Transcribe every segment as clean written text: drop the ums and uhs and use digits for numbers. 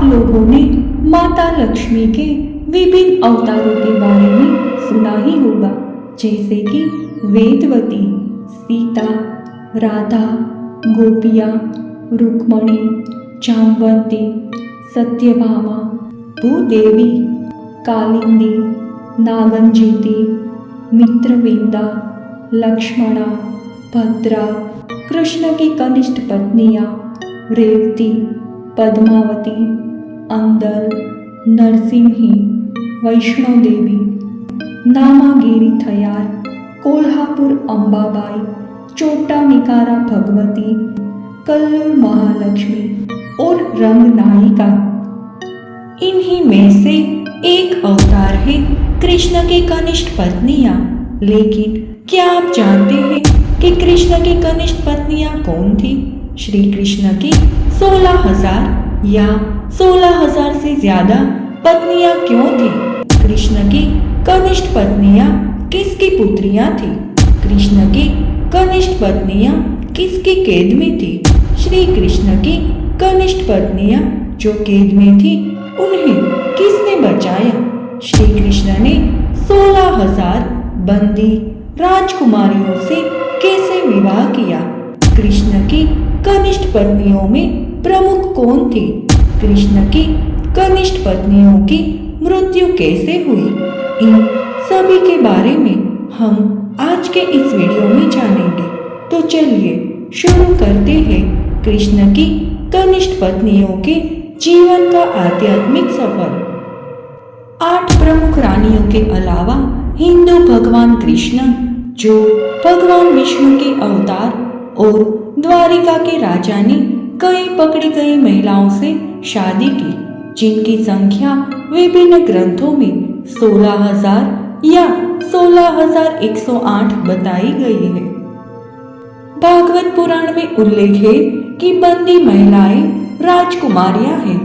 आप लोगों ने माता लक्ष्मी के विभिन्न अवतारों के बारे में सुना ही होगा, जैसे कि वेदवती, सीता, राधा, गोपिया, रुक्मणी, जामवंती, सत्यभामा, भूदेवी, कालिंदी, नागंजिती, मित्रविंदा, लक्ष्मणा, भद्रा, कृष्ण की कनिष्ठ पत्नियां रेवती, पद्मावती, अंदल, नरसिंही, वैष्णोदेवी, नामागिरी थयार, कोल्हापुर अंबाबाई, चोटा निकारा भगवती, कल्लूर महालक्ष्मी और रंगनायिका। इन्हीं में से एक अवतार है कृष्ण की कनिष्ठ पत्नियां। लेकिन क्या आप जानते हैं कि कृष्ण की कनिष्ठ पत्नियां कौन थी? श्री कृष्ण की 16,000 या 16,000 से ज्यादा पत्नियां क्यों थी? कृष्ण की कनिष्ठ पत्नियां किसकी पुत्रियां थी? कृष्ण की कनिष्ठ पत्नियां किसकी कैद में थी? श्री कृष्ण की कनिष्ठ पत्नियां जो कैद में थी उन्हें किसने बचाया? श्री कृष्ण ने 16,000 बंदी राजकुमारियों से कैसे विवाह किया? कृष्ण की कनिष्ठ पत्नियों में प्रमुख कौन थी? कृष्ण की कनिष्ठ पत्नियों की मृत्यु कैसे हुई? इन सभी के बारे में हम आज के इस वीडियो में जानेंगे। तो चलिए शुरू करते हैं कृष्ण की कनिष्ठ पत्नियों के जीवन का आध्यात्मिक सफर। 8 प्रमुख रानियों के अलावा हिंदू भगवान कृष्ण, जो भगवान विष्णु के अवतार और द्वारिका के राजा ने कई पकड़ी गई महिलाओं से शादी की, जिनकी संख्या विभिन्न ग्रंथों में 16,000 या 16,108 बताई गई है। भागवत पुराण में उल्लेख है कि बंदी महिलाएं राजकुमारियां हैं।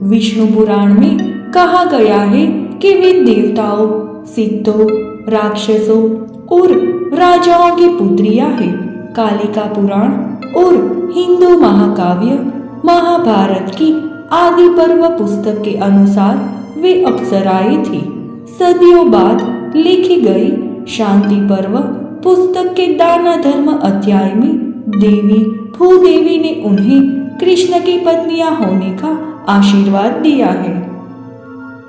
विष्णु पुराण में कहा गया है कि वे देवताओं, सिद्धों, राक्षसों और राजाओं की पुत्रियां हैं। कालिका पुराण और हिंदू महाकाव्य महाभारत की आदि पर्व पुस्तक के अनुसार वे अप्सराएं थी। सदियों बाद लिखी गई शांति पर्व पुस्तक के दाना धर्म अध्याय में देवी भूदेवी ने उन्हें कृष्ण की पत्नियां होने का आशीर्वाद दिया है।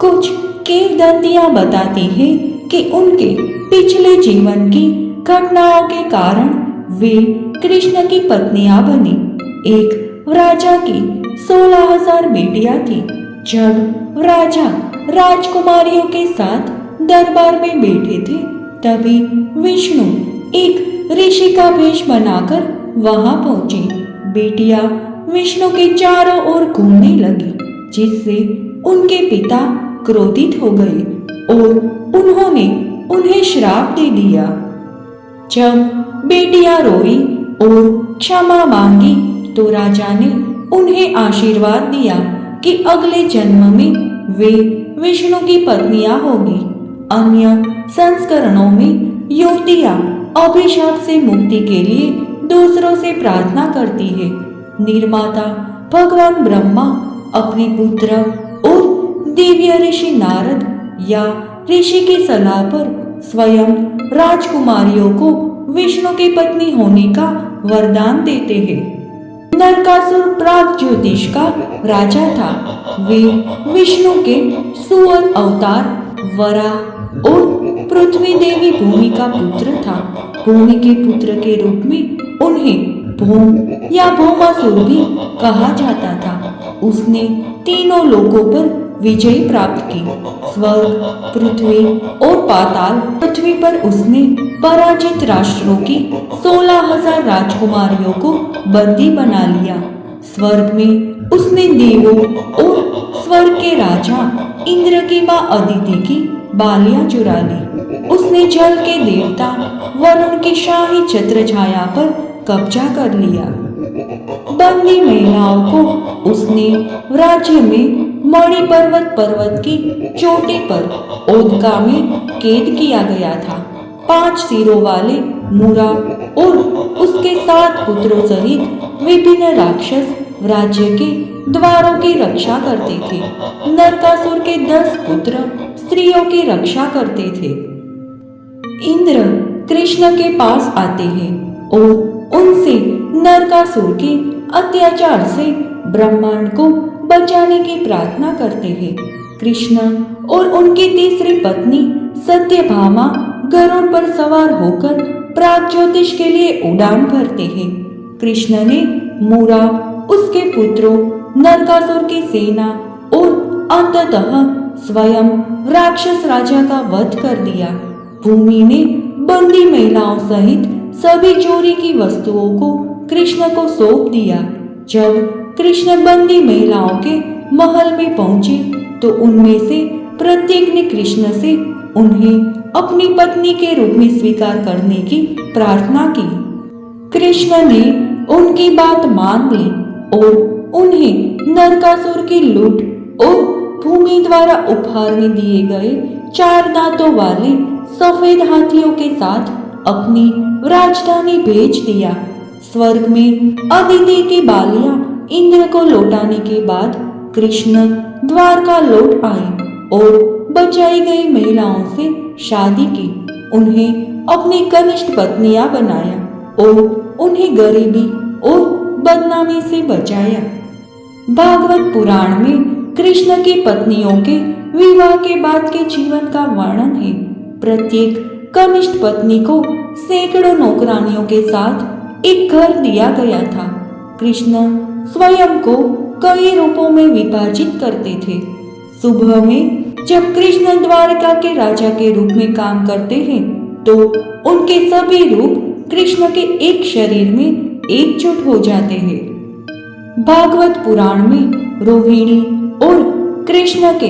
कुछ किंवदंतियां बताती हैं कि उनके पिछले जीवन की घटनाओं के कारण वे कृष्ण की पत्नियां बनी। एक राजा की 16,000 बेटियां थी। जब राजा राजकुमारियों के साथ दरबार में बैठे थे, तभी विष्णु एक ऋषि का वेश बनाकर वहां पहुंची। बेटियां विष्णु के चारों ओर घूमने लगी, जिससे उनके पिता क्रोधित हो गए और उन्होंने उन्हें श्राप दे दिया। जब बेटियां रोई और क्षमा मांगी तो राजा ने उन्हें आशीर्वाद दिया कि अगले जन्म में वे विष्णु की पत्नियां होगी। अन्य संस्करणों में युवतियां अभिशाप से मुक्ति के लिए दूसरों से प्रार्थना करती है। निर्माता भगवान ब्रह्मा अपने पुत्र और दिव्य ऋषि नारद या ऋषि की सलाह पर स्वयं राजकुमारियों को विष्णु की पत्नी होने का वरदान देते हैं। नरकासुर प्राग ज्योतिष का राजा था। वे विष्णु के सुअर अवतार वरा और पृथ्वी देवी भूमि का पुत्र था। भूमि के पुत्र के रूप में उन्हें भूम या भौमासुर भी कहा जाता था। उसने तीनों लोकों पर विजय प्राप्त की। स्वर्ग, पृथ्वी और पाताल। पृथ्वी पर उसने पराजित राष्ट्रों की 16,000 राजकुमारियों को बंदी बना लिया। स्वर्ग में उसने देवों और स्वर्ग के राजा इंद्र की मां अदिति की बालियां चुरा ली। उसने जल के देवता वरुण की शाही छत्र छाया पर कब्जा कर लिया। बंदी महिलाओं को उसने राज्य में मणि पर्वत की चोटी पर ओदका में कैद किया गया था। 5 सिरों वाले मुरा और उसके 7 पुत्रों सहित विभिन्न राक्षस राज्य के द्वारों की रक्षा करते थे। नरकासुर के 10 पुत्र स्त्रियों की रक्षा करते थे। इंद्र कृष्ण के पास आते हैं और उनसे नरकासुर के अत्याचार से ब्रह्मांड को बचाने की प्रार्थना करते हैं। कृष्ण और उनकी तीसरी पत्नी सत्यभामा गरुड़ पर सवार होकर प्रागज्योतिष के लिए उड़ान भरते हैं। कृष्ण ने मूरा, उसके पुत्रों, नरकासुर की सेना और अंततः स्वयं राक्षस राजा का वध कर दिया। भूमि ने बंदी महिलाओं सहित सभी चोरी की वस्तुओं को कृष्ण को सौंप दिया। जब कृष्ण बंदी महिलाओं के महल में पहुंचे तो उनमें से प्रत्येक ने कृष्ण से उन्हें अपनी पत्नी के रूप में स्वीकार करने की प्रार्थना की। कृष्ण ने उनकी बात मान ली और उन्हें नरकासुर की लूट और भूमि द्वारा उपहार में दिए गए 4 दांतों वाले सफेद हाथियों के साथ अपनी राजधानी भेज दिया। स्वर्ग में अदिति की बालियां इंद्र को लौटाने के बाद कृष्ण द्वारका लौट आए और बचाई गई महिलाओं से शादी की। उन्हें अपनी कनिष्ठ पत्नियां बनाया और उन्हें गरीबी और बदनामी से बचाया। भागवत पुराण में कृष्ण की पत्नियों के विवाह के बाद के जीवन का वर्णन है। प्रत्येक कनिष्ठ पत्नी को सैकड़ों नौकरानियों के साथ एक घर दिया गया था। कृष्ण स्वयं को कई रूपों में विभाजित करते थे। सुबह में जब कृष्ण द्वारका के राजा के रूप में काम करते हैं तो उनके सभी रूप कृष्ण के एक शरीर में एकजुट हो जाते हैं। भागवत पुराण में रोहिणी और कृष्ण के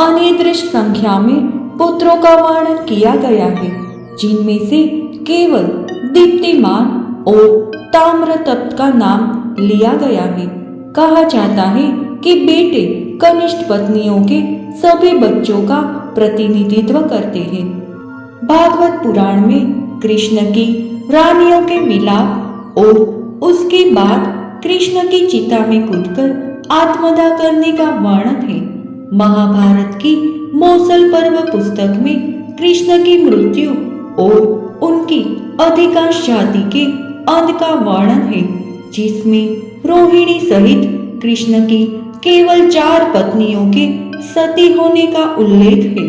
अनिर्दिष्ट संख्या में पुत्रों का वर्णन किया गया है, जिनमें से केवल दीप्तिमान और ताम्रतप्त का नाम लिया गया है। कहा जाता है कि बेटे कनिष्ठ पत्नियों के सभी बच्चों का प्रतिनिधित्व करते हैं। भागवत पुराण में कृष्ण की रानियों के मिलाप और उसके बाद कृष्ण की चिता में कूदकर आत्मदाह करने का वर्णन है। महाभारत की मौसल पर्व पुस्तक में कृष्ण की मृत्यु और उनकी अधिकांश जाति के अंत का वर्णन है, जिसमें रोहिणी सहित कृष्ण की केवल 4 पत्नियों के सती होने का उल्लेख है।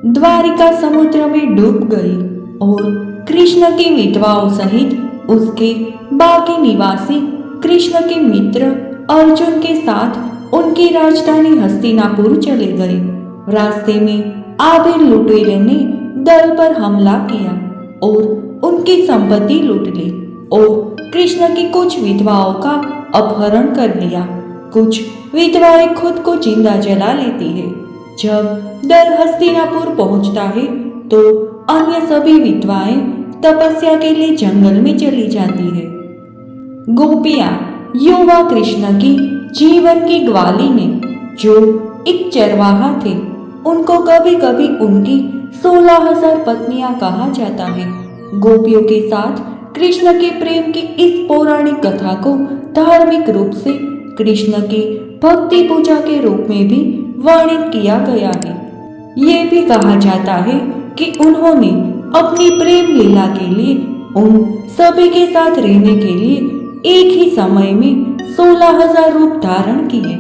द्वारिका समुद्र में डूब गई और कृष्ण की विधवाओं सहित उसके बाकी निवासी कृष्ण के मित्र अर्जुन के साथ उनकी राजधानी हस्तिनापुर चले गए। रास्ते में आबिर लुटेरे ने दल पर हमला किया और उनकी संपत्ति लूट ली और कृष्ण की कुछ विधवाओं का अपहरण कर लिया। कुछ विधवाएं खुद को जिंदा जला लेती है। जब दल हस्तिनापुर पहुंचता है तो अन्य सभी विधवाएं तपस्या के लिए जंगल में चली जाती है। गोपियां युवा कृष्ण की जीवन की ग्वाली ने, जो एक चरवाहा थे, उनको कभी कभी उनकी 16,000 पत्नियां कहा जाता है। गोपियों के साथ कृष्ण के प्रेम की इस पौराणिक कथा को धार्मिक रूप से कृष्ण की भक्ति पूजा के रूप में भी वर्णित किया गया है। ये भी कहा जाता है कि उन्होंने अपनी प्रेम लीला के लिए उन सभी के साथ रहने के लिए एक ही समय में 16,000 रूप धारण किए।